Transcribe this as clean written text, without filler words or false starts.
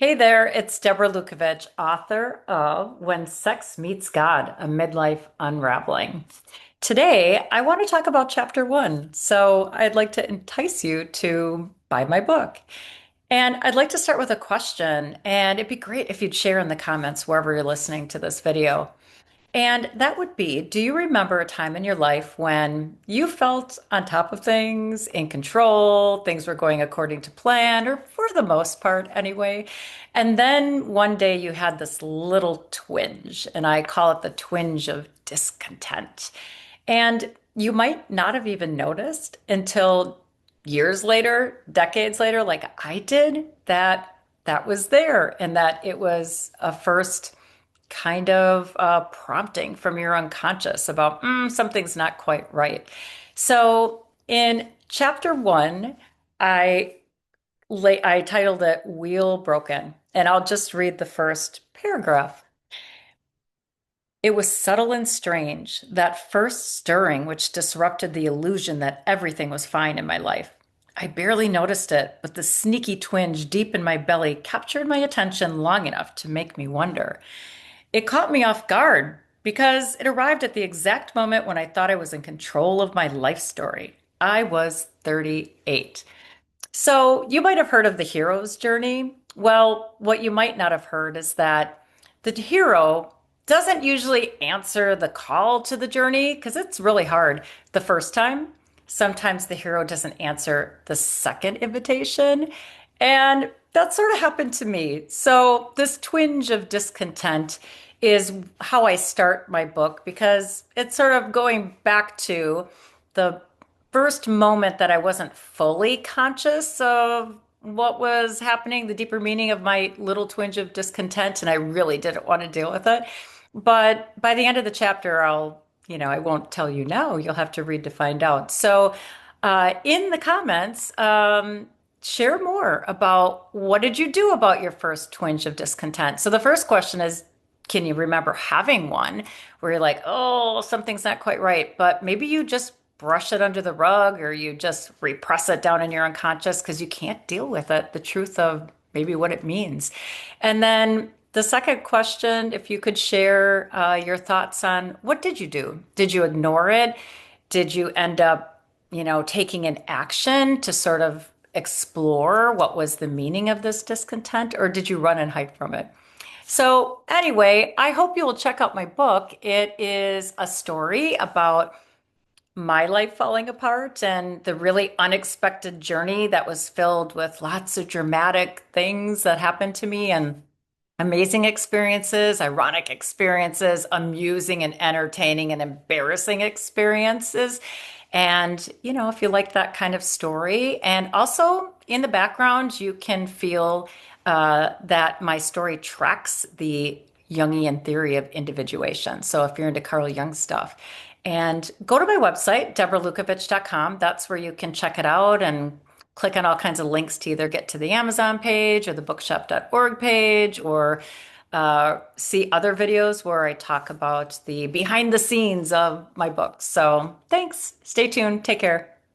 Hey there, it's Deborah Lukovich, author of When Sex Meets God, a Midlife Unraveling. Today, I want to talk about chapter one. So I'd like to entice you to buy my book. And I'd like to start with a question, and it'd be great if you'd share in the comments wherever you're listening to this video. And that would be, do you remember a time in your life when you felt on top of things, in control, things were going according to plan, or for the most part anyway? And then one day you had this little twinge, and I call it the twinge of discontent. And you might not have even noticed until years later, decades later, like I did, that that was there and that it was a first kind of prompting from your unconscious about something's not quite right. So in chapter one, I I titled it Wheel Broken, and I'll just read the first paragraph. It was subtle and strange, that first stirring which disrupted the illusion that everything was fine in my life. I barely noticed it, but the sneaky twinge deep in my belly captured my attention long enough to make me wonder. It caught me off guard because it arrived at the exact moment when I thought I was in control of my life story. I was 38. So you might have heard of the hero's journey. Well, what you might not have heard is that the hero doesn't usually answer the call to the journey because it's really hard the first time. Sometimes the hero doesn't answer the second invitation. And that sort of happened to me. So this twinge of discontent is how I start my book because it's sort of going back to the first moment that I wasn't fully conscious of what was happening, the deeper meaning of my little twinge of discontent, and I really didn't want to deal with it. But by the end of the chapter, I won't tell you now. You'll have to read to find out. So, in the comments, share more about what did you do about your first twinge of discontent? So the first question is, can you remember having one where you're like, oh, something's not quite right, but maybe you just brush it under the rug or you just repress it down in your unconscious because you can't deal with it, the truth of maybe what it means. And then the second question, if you could share your thoughts on what did you do? Did you ignore it? Did you end up, taking an action to sort of explore what was the meaning of this discontent, or did you run and hide from it? So, anyway, I hope you will check out my book. It is a story about my life falling apart and the really unexpected journey that was filled with lots of dramatic things that happened to me and amazing experiences, ironic experiences, amusing and entertaining and embarrassing experiences. And, if you like that kind of story, and also in the background, you can feel that my story tracks the Jungian theory of individuation. So if you're into Carl Jung stuff, and go to my website, deborahlukovich.com. That's where you can check it out and click on all kinds of links to either get to the Amazon page or the bookshop.org page or see other videos where I talk about the behind the scenes of my books. So thanks. Stay tuned. Take care.